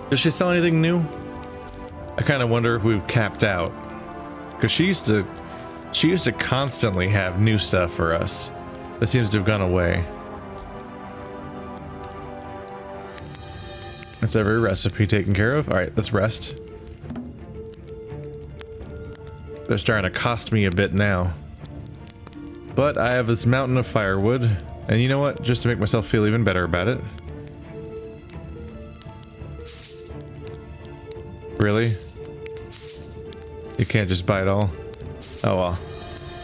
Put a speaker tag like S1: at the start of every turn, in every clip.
S1: Does she sell anything new? I kind of wonder if we've capped out. Because she used to constantly have new stuff for us. That seems to have gone away. That's every recipe taken care of. Alright, let's rest. They're starting to cost me a bit now. But I have this mountain of firewood. And you know what? Just to make myself feel even better about it. Really? You can't just buy it all? Oh well.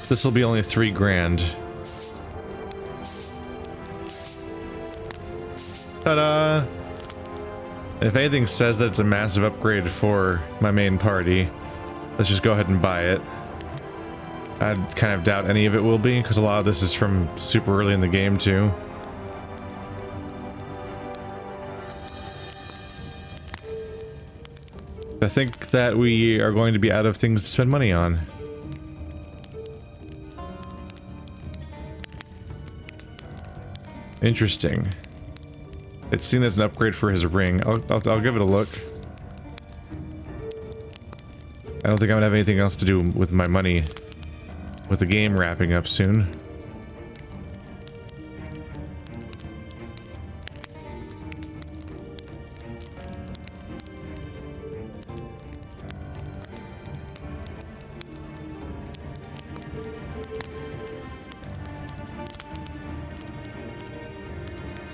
S1: This will be only 3 grand. Ta-da! If anything says that it's a massive upgrade for my main party, let's just go ahead and buy it. I kind of doubt any of it will be, because a lot of this is from super early in the game too. I think that we are going to be out of things to spend money on. Interesting. It's seen as an upgrade for his ring. I'll give it a look. I don't think I'm gonna have anything else to do with my money with the game wrapping up soon.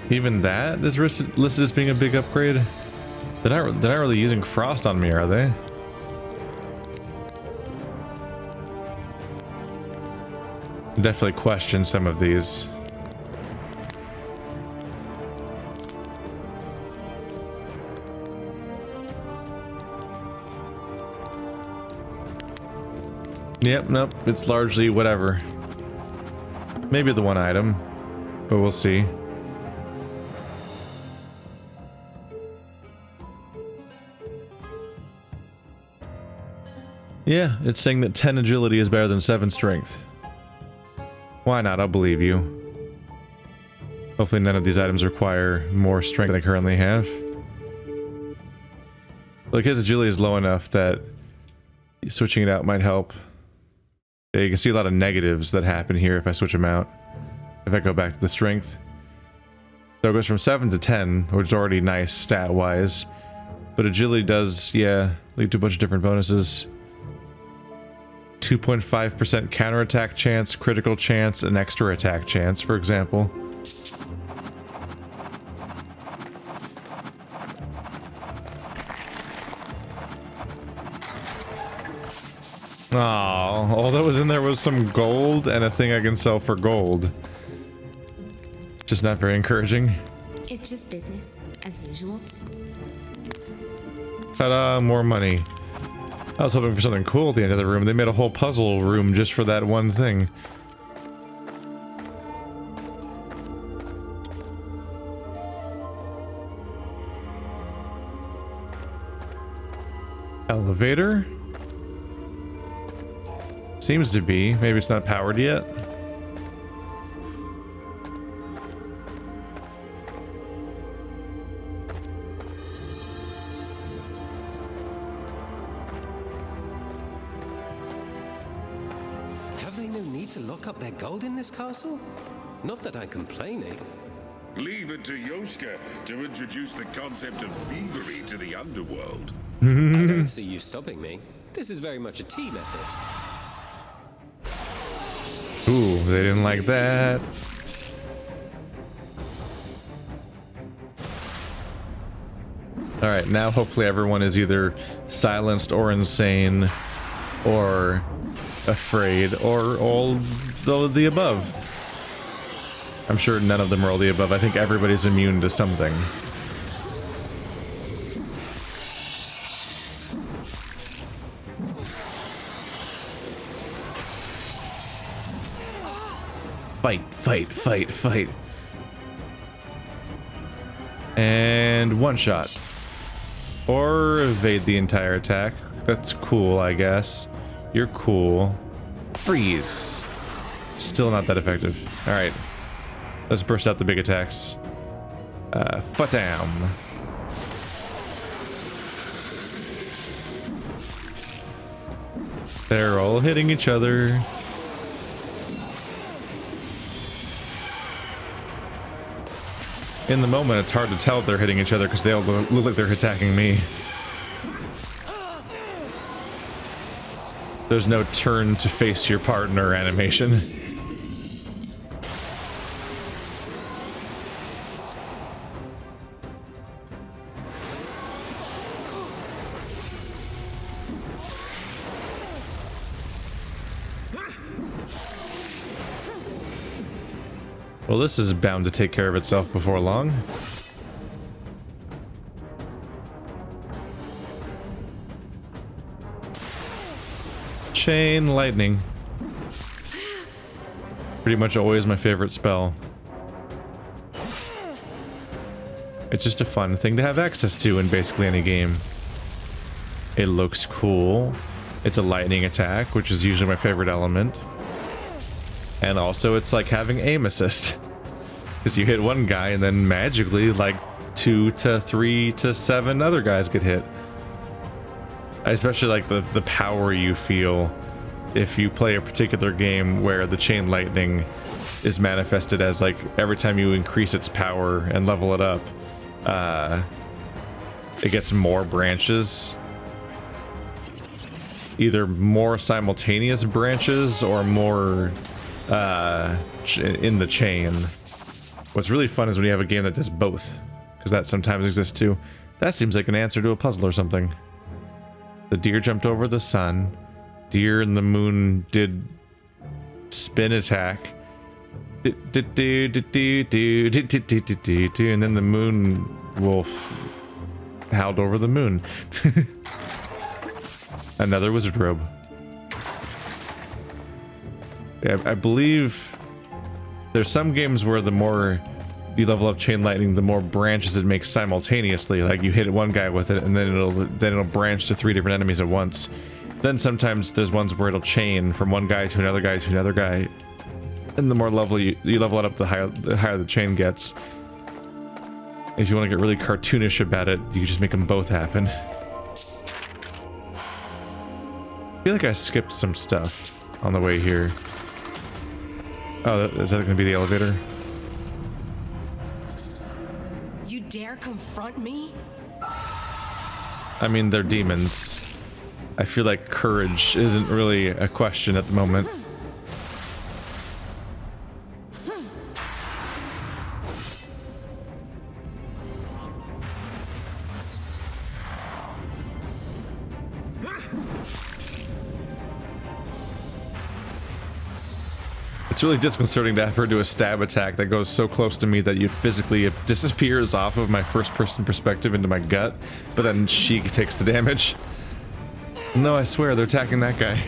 S1: Even that is listed as being a big upgrade? They're not really using frost on me, are they? Definitely question some of these. Yep, nope, it's largely whatever. Maybe the one item, but we'll see. Yeah, it's saying that 10 agility is better than 7 strength. Why not? I'll believe you. Hopefully none of these items require more strength than I currently have. Like his agility is low enough that switching it out might help. Yeah, you can see a lot of negatives that happen here if I switch them out. If I go back to the strength. So it goes from 7 to 10, which is already nice stat-wise. But agility does, yeah, lead to a bunch of different bonuses. 2.5% counterattack chance, critical chance, and extra attack chance, for example. Oh, all that was in there was some gold and a thing I can sell for gold. Just not very encouraging.
S2: It's just business, as usual.
S1: Ta-da, more money. I was hoping for something cool at the end of the room. They made a whole puzzle room just for that one thing. Elevator? Seems to be. Maybe it's not powered yet.
S3: Up their gold in this castle? Not that I'm complaining.
S4: Leave it to Yoshka to introduce the concept of thievery to the underworld.
S3: I don't see you stopping me. This is very much a team effort.
S1: Ooh, they didn't like that. Alright, now hopefully everyone is either silenced or insane or afraid or all the above. I'm sure none of them are all the above. I think everybody's immune to something. Fight, fight, fight, fight. And one shot. Or evade the entire attack. That's cool, I guess. You're cool. Freeze. Still not that effective. Alright. Let's burst out the big attacks. Foot down. They're all hitting each other. In the moment, it's hard to tell if they're hitting each other because they all look like they're attacking me. There's no turn to face your partner animation. Well, this is bound to take care of itself before long. Chain lightning. Pretty much always my favorite spell. It's just a fun thing to have access to in basically any game. It looks cool. It's a lightning attack, which is usually my favorite element. And also it's like having aim assist. Because you hit one guy and then magically like 2 to 3 to 7 other guys get hit. I especially like the power you feel if you play a particular game where the chain lightning is manifested as like every time you increase its power and level it up, it gets more branches. Either more simultaneous branches or more in the chain. What's really fun is when you have a game that does both, because that sometimes exists too. That seems like an answer to a puzzle or something. The deer jumped over the sun. Deer and the moon did spin attack. And then the moon wolf howled over the moon. Another wizard robe. Yeah, I believe there's some games where the more you level up chain lightning, the more branches it makes simultaneously. Like you hit one guy with it, and then it'll branch to 3 different enemies at once. Then sometimes there's ones where it'll chain from one guy to another guy to another guy. And the more level you level it up, the higher the chain gets. If you want to get really cartoonish about it, you just make them both happen. I feel like I skipped some stuff on the way here. Oh, is that going to be the elevator?
S5: You dare confront me?
S1: I mean, they're demons. I feel like courage isn't really a question at the moment. It's really disconcerting to have her do a stab attack that goes so close to me that it disappears off of my first-person perspective into my gut, but then she takes the damage. No, I swear, they're attacking that guy.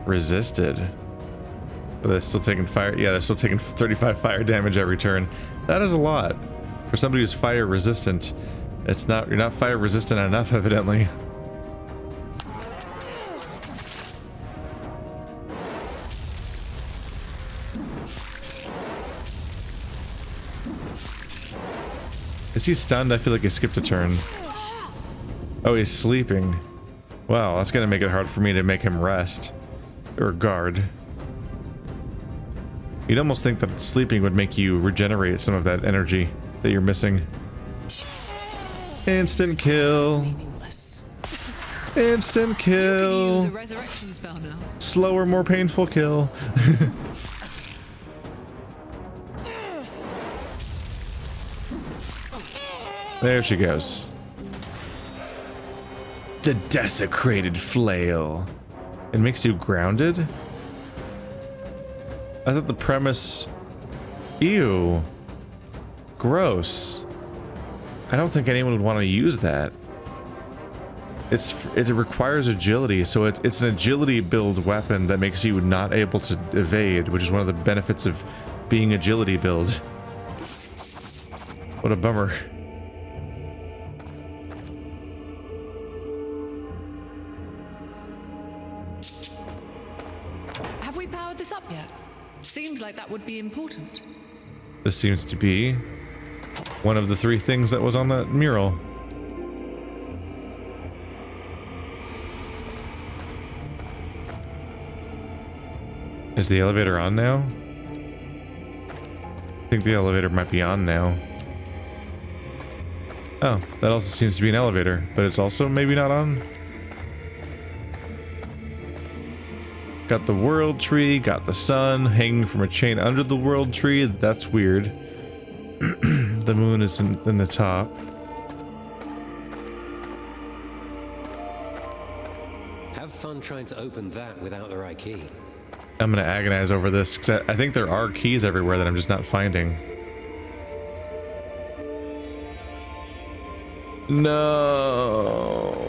S1: Resisted. But they're still taking fire. Yeah, they're still taking 35 fire damage every turn. That is a lot. For somebody who's fire resistant, you're not fire resistant enough, evidently. Is he stunned? I feel like he skipped a turn. Oh, he's sleeping. Wow, that's gonna make it hard for me to make him rest. Or guard. You'd almost think that sleeping would make you regenerate some of that energy that you're missing. Instant kill. Instant kill.
S5: Use a resurrection spell now.
S1: Slower, more painful kill. There she goes. The desecrated flail. It makes you grounded? I thought the premise... Ew. Gross. I don't think anyone would want to use that. It requires agility, so it's an agility build weapon that makes you not able to evade, which is one of the benefits of being agility build. What a bummer.
S5: we powered this up yet? Seems like that would be important.
S1: This seems to be one of the 3 things that was on that mural. Is the elevator on now? I think the elevator might be on now. Oh, that also seems to be an elevator, but it's also maybe not on. Got the world tree, got the sun hanging from a chain under the world tree. That's weird. The moon is in the top.
S3: Have fun trying to open that without the right key.
S1: I'm gonna agonize over this because I think there are keys everywhere that I'm just not finding. No.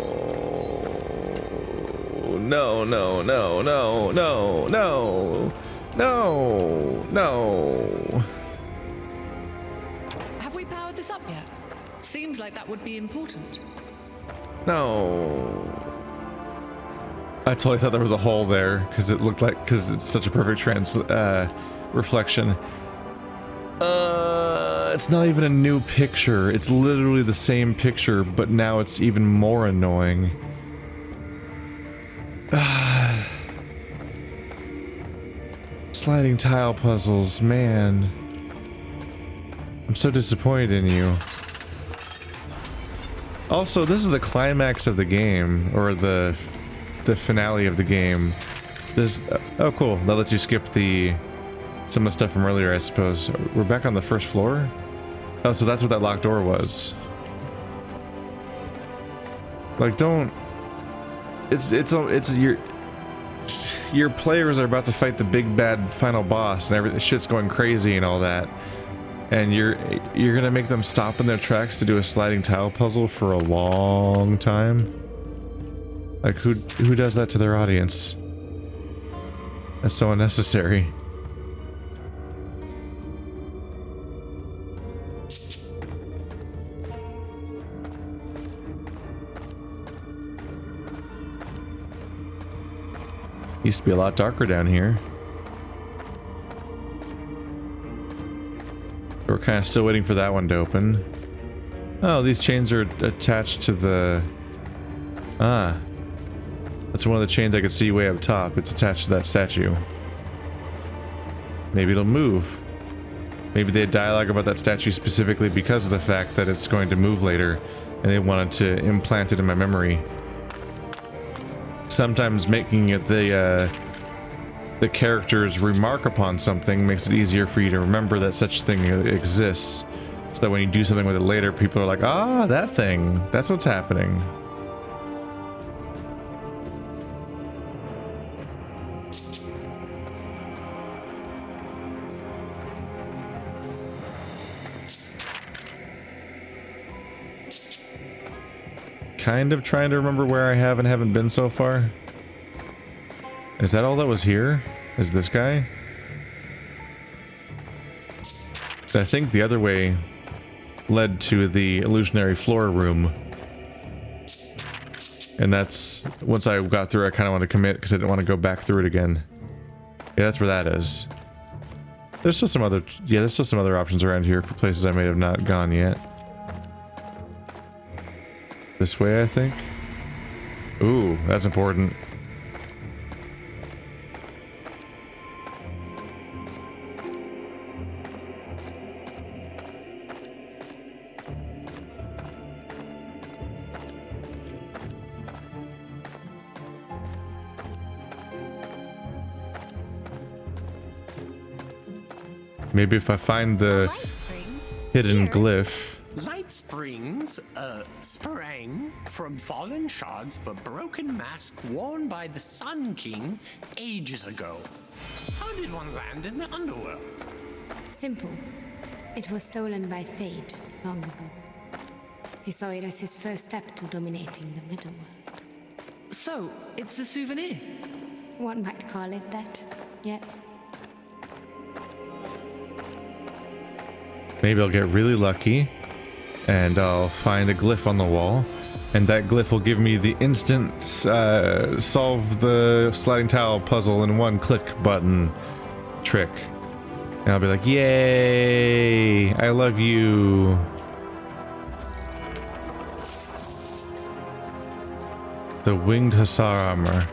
S1: No, no, no, no, no, no, no, no.
S5: Have we powered this up yet? Seems like that would be important.
S1: No. I totally thought there was a hole there because it looked like, because it's such a perfect reflection. It's not even a new picture. It's literally the same picture, but now it's even more annoying. Sliding tile puzzles, man. I'm so disappointed in you. Also, this is the climax of the game, or the finale of the game. This oh cool, that lets you skip some of the stuff from earlier, I suppose. We're back on the first floor? Oh, so that's what that locked door was. Like, don't... It's your players are about to fight the big bad final boss and everything, shit's going crazy and all that. And you're gonna make them stop in their tracks to do a sliding tile puzzle for a long time? Like, who does that to their audience? That's so unnecessary. Used to be a lot darker down here. We're kind of still waiting for that one to open. Oh, these chains are attached to the... Ah. That's one of the chains I could see way up top. It's attached to that statue. Maybe it'll move. Maybe they had dialogue about that statue specifically because of the fact that it's going to move later, and they wanted to implant it in my memory. Sometimes making it the character's remark upon something makes it easier for you to remember that such thing exists, so that when you do something with it later, people are like, ah, that thing, that's what's happening. Kind of trying to remember where I have and haven't been so far. Is that all that was here? Is this guy? I think the other way led to the illusionary floor room. And that's... once I got through, I kind of want to commit because I didn't want to go back through it again. Yeah, that's where that is. There's still some other... yeah, there's still some other options around here for places I may have not gone yet. This way, I think. Ooh, that's important. Maybe if I find the hidden glyph.
S6: Light springs, sprang from fallen shards of a broken mask worn by the Sun King ages ago. How did one land in the underworld?
S2: Simple. It was stolen by Thade long ago. He saw it as his first step to dominating the middle world.
S5: So, it's a souvenir?
S2: One might call it that, yes.
S1: Maybe I'll get really lucky and I'll find a glyph on the wall And that glyph will give me the instant solve the sliding tile puzzle in one click button trick. And I'll be like, yay! I love you. The winged hussar armor.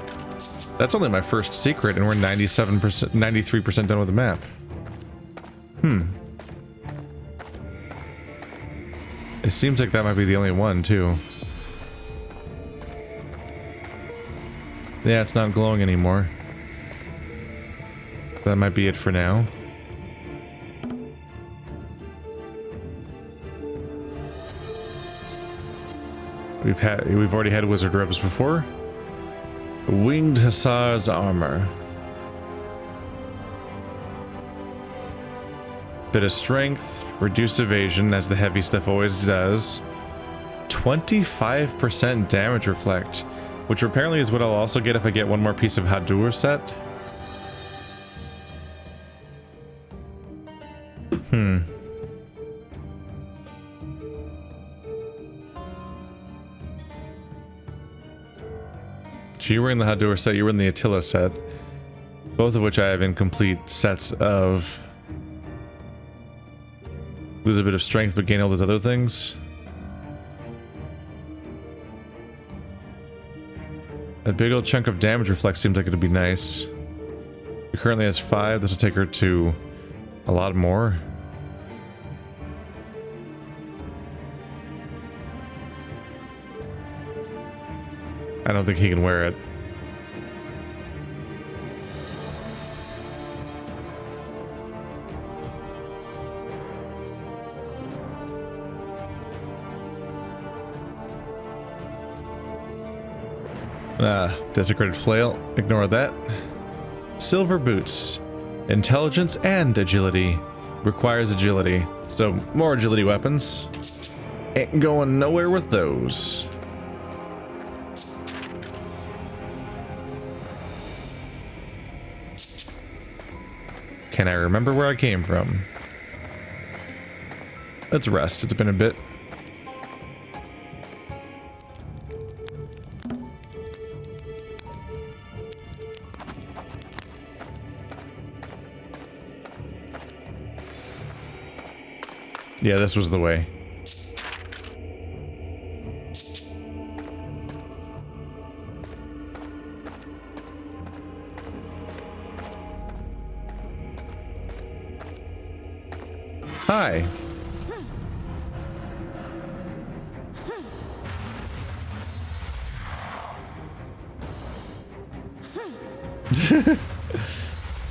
S1: That's only my first secret, and we're 97%, 93% done with the map. It seems like that might be the only one, too. Yeah, it's not glowing anymore. That might be it for now. We've already had wizard robes before. Winged hussar's armor. Bit of strength, reduced evasion, as the heavy stuff always does. 25% damage reflect, which apparently is what I'll also get if I get one more piece of Hadur set. So you were in the Hadur set, you were in the Attila set. Both of which I have incomplete sets of. Lose a bit of strength but gain all those other things. A big old chunk of damage reflex seems like it'd be nice. She currently has 5, this will take her to a lot more. I don't think he can wear it. Desecrated flail. Ignore that. Silver boots. Intelligence and agility. Requires agility. So, more agility weapons. Ain't going nowhere with those. Can I remember where I came from? Let's rest. It's been a bit. Yeah, this was the way. Hi.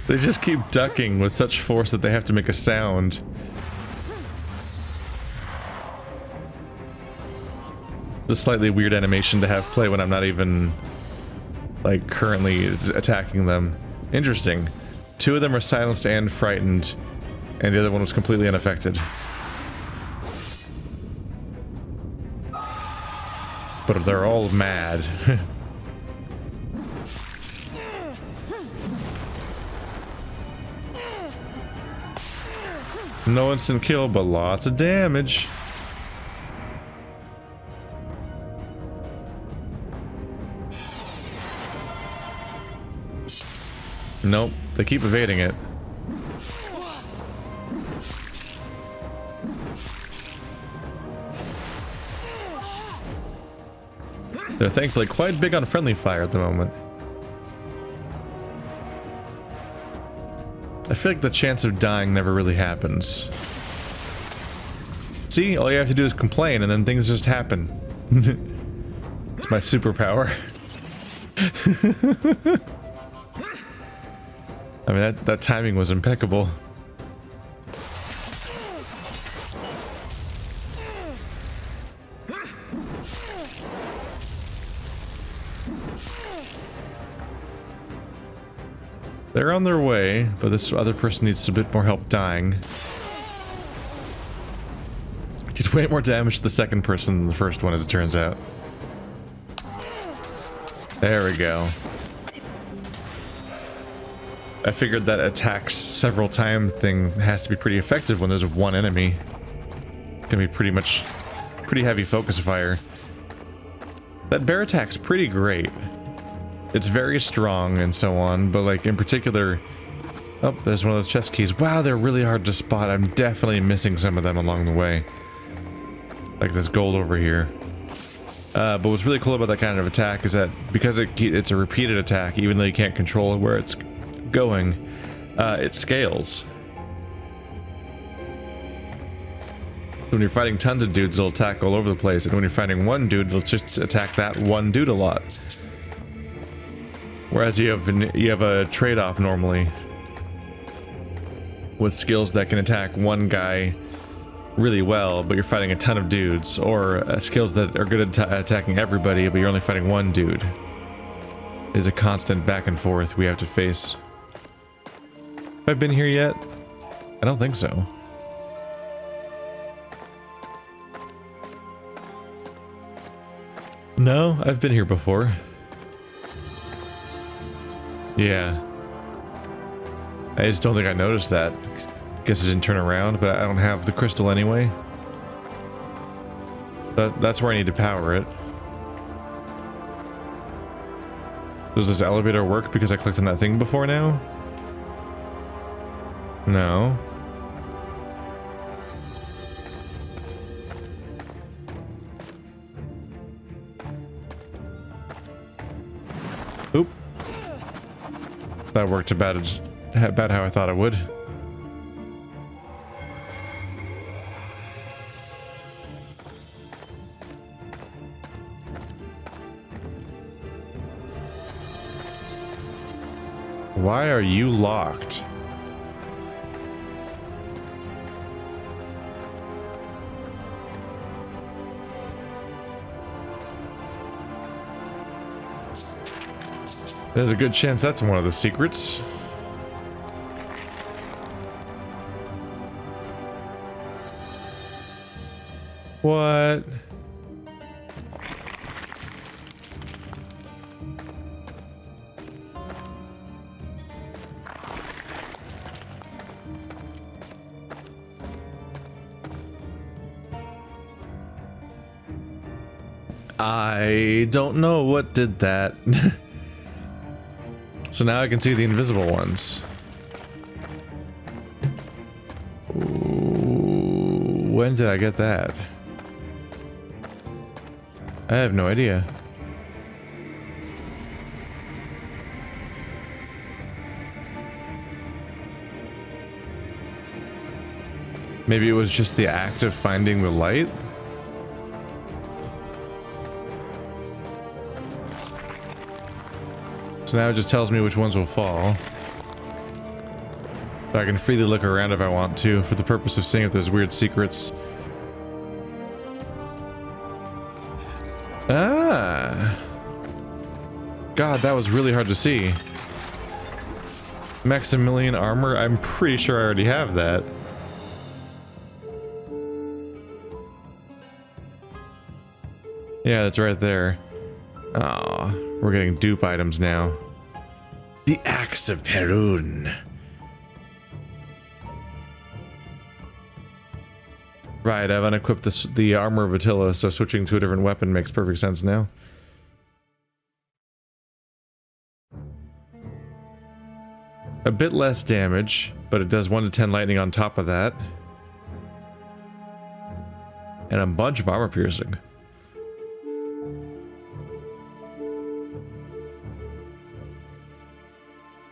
S1: They just keep ducking with such force that they have to make a sound. The slightly weird animation to have play when I'm not even, like, currently attacking them. Interesting. 2 of them are silenced and frightened, and the other one was completely unaffected. But they're all mad. No instant kill, but lots of damage. Nope, they keep evading it. They're thankfully quite big on friendly fire at the moment. I feel like the chance of dying never really happens. See, all you have to do is complain and then things just happen. It's my superpower. I mean, that timing was impeccable. They're on their way, but this other person needs a bit more help dying. Did way more damage to the second person than the first one, as it turns out. There we go. I figured that attacks several times thing has to be pretty effective when there's one enemy. It's gonna be pretty heavy focus fire. That bear attack's pretty great. It's very strong and so on, but like in particular... Oh, there's one of those chest keys. Wow, they're really hard to spot. I'm definitely missing some of them along the way. Like this gold over here. But what's really cool about that kind of attack is that because it's a repeated attack, even though you can't control where it's going, it scales. When you're fighting tons of dudes, it'll attack all over the place, and when you're fighting one dude, it'll just attack that one dude a lot. Whereas you have a trade-off normally with skills that can attack one guy really well, but you're fighting a ton of dudes, or skills that are good at attacking everybody, but you're only fighting one dude. There's a constant back and forth we have to face. Have I been here yet? I don't think so. No, I've been here before. Yeah. I just don't think I noticed that. Guess I didn't turn around, but I don't have the crystal anyway. That's where I need to power it. Does this elevator work because I clicked on that thing before now? No. Oop. That worked about how I thought it would. Why are you locked? There's a good chance that's one of the secrets. What? I don't know what did that. So now I can see the invisible ones. Ooh, when did I get that? I have no idea. Maybe it was just the act of finding the light? So now it just tells me which ones will fall. So I can freely look around if I want to, for the purpose of seeing if there's weird secrets. Ah! God, that was really hard to see. Maximilian armor? I'm pretty sure I already have that. Yeah, that's right there. Aw, we're getting dupe items now. The Axe of Perun. Right, I've unequipped the armor of Attila, so switching to a different weapon makes perfect sense now. A bit less damage, but it does 1 to 10 lightning on top of that. And a bunch of armor piercing.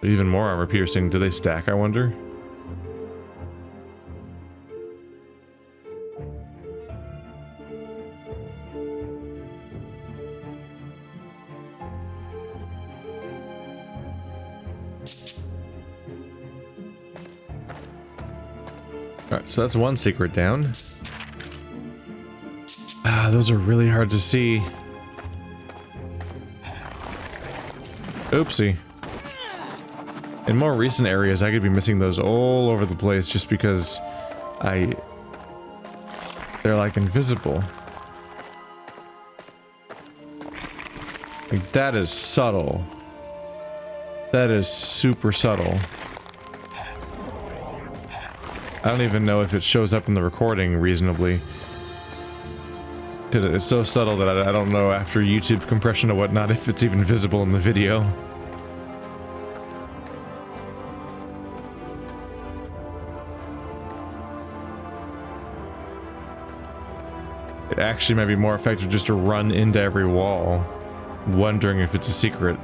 S1: Even more armor piercing. Do they stack, I wonder? Alright, so that's one secret down. Ah, those are really hard to see. Oopsie. In more recent areas, I could be missing those all over the place just because they're like invisible. Like, that is subtle. That is super subtle. I don't even know if it shows up in the recording reasonably. Because it's so subtle that I don't know after YouTube compression or whatnot if it's even visible in the video. It actually might be more effective just to run into every wall, wondering if it's a secret.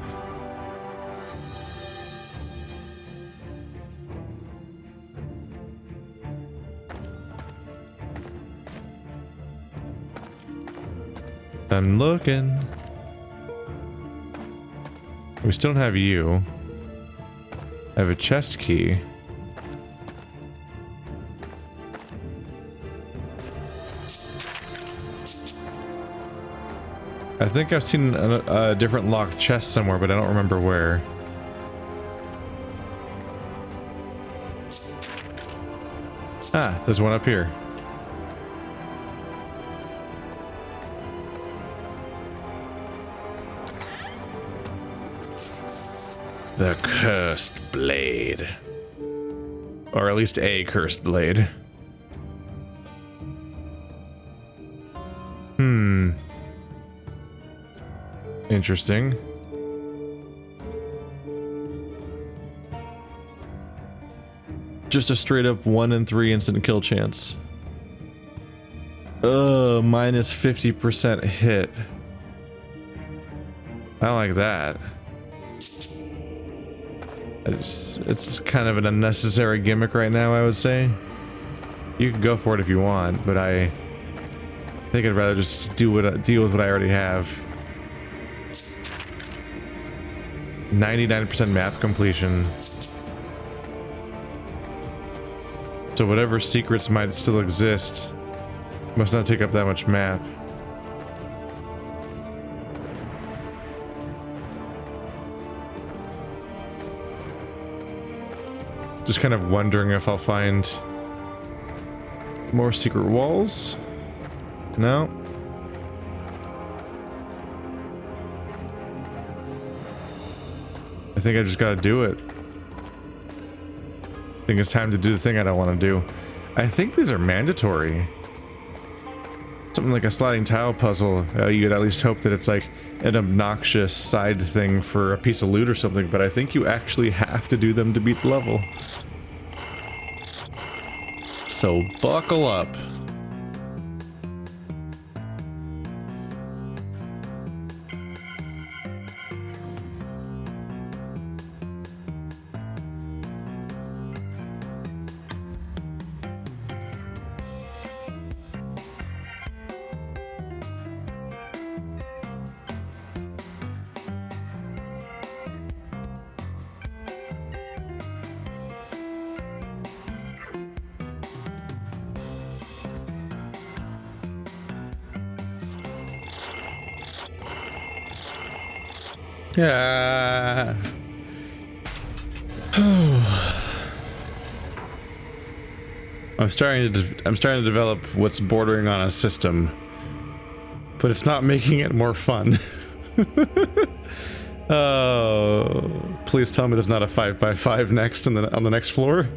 S1: I'm looking. We still don't have you. I have a chest key. I think I've seen a different locked chest somewhere, but I don't remember where. Ah, there's one up here. The cursed blade. Or at least a cursed blade. Interesting. Just a straight up 1 in 3 instant kill chance. Minus 50% hit. I don't like that. It's kind of an unnecessary gimmick right now, I would say. You can go for it if you want, but I think I'd rather just deal with what I already have. 99% map completion. So whatever secrets might still exist must not take up that much map. Just kind of wondering if I'll find more secret walls. No. I think I just gotta do it. I think it's time to do the thing I don't want to do. I think these are mandatory. Something like a sliding tile puzzle. You'd at least hope that it's like an obnoxious side thing for a piece of loot or something, but I think you actually have to do them to beat the level. So buckle up. Yeah. I'm starting to develop what's bordering on a system, but it's not making it more fun. Oh, please tell me there's not a 5x5 next on the next floor.